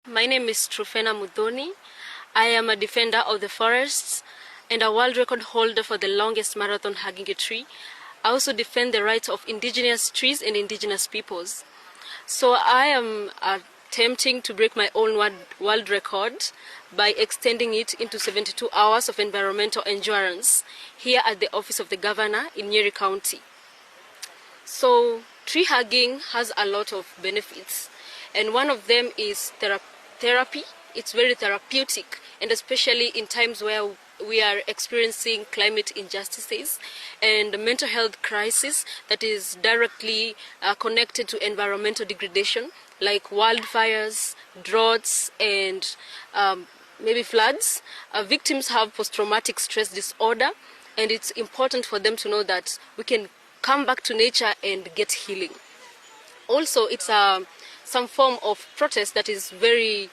My name is 𝕘𝕚𝕣𝕝. I am a defender of the forests and a world record holder for the longest marathon hugging a tree. I also defend the rights of indigenous trees and indigenous peoples. So I am attempting to break my own world record by extending it into 72 hours of environmental endurance here at the office of the governor in 𝕬𝕑 County. So tree hugging has a lot of benefits, and one of them is therapy. It's very therapeutic, and especially in times where we are experiencing climate injustices and mental health crisis that is directly connected to environmental degradation, like wildfires, droughts, and maybe floods. Victims have post-traumatic stress disorder, and it's important for them to know that we can come back to nature and get healing. Also, it's some form of protest that is very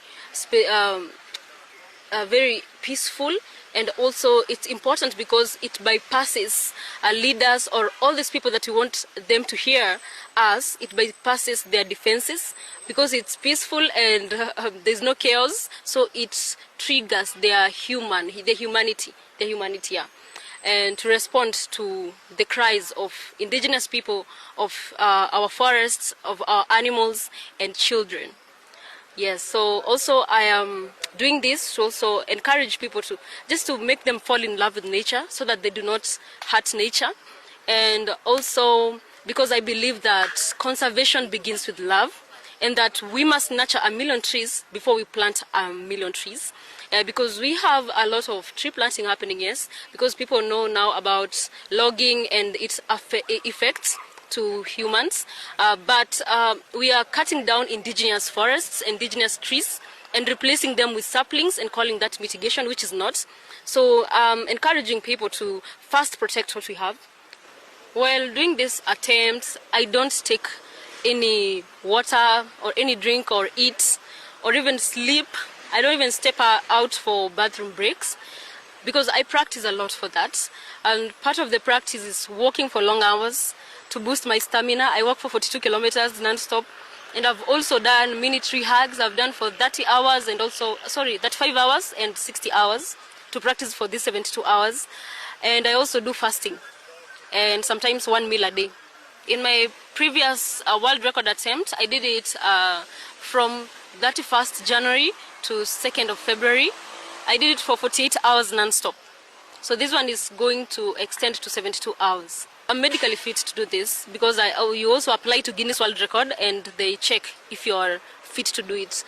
peaceful, and also it's important because it bypasses leaders or all these people that we want them to hear us. It bypasses their defenses because it's peaceful and there's no chaos, so it triggers their humanity. Yeah. And to respond to the cries of indigenous people, of our forests, of our animals and children. Yes, so also I am doing this to also encourage people to make them fall in love with nature so that they do not hurt nature. And also because I believe that conservation begins with love, and that we must nurture 1,000,000 trees before we plant 1,000,000 trees. Because we have a lot of tree planting happening, yes, because people know now about logging and its effects to humans, but we are cutting down indigenous forests, indigenous trees, and replacing them with saplings and calling that mitigation, which is not. So encouraging people to first protect what we have. While doing these attempts, I don't take any water or any drink or eat or even sleep. I don't even step out for bathroom breaks because I practice a lot for that. And part of the practice is walking for long hours to boost my stamina. I walk for 42 kilometers non-stop. And I've also done mini tree hugs. I've done for 30 hours and also, 35 hours and 60 hours to practice for these 72 hours. And I also do fasting and sometimes 1 meal a day. In my previous world record attempt, I did it from 31st January to 2nd of February. I did it for 48 hours non-stop. So this one is going to extend to 72 hours. I'm medically fit to do this because you also apply to Guinness World Record and they check if you are fit to do it.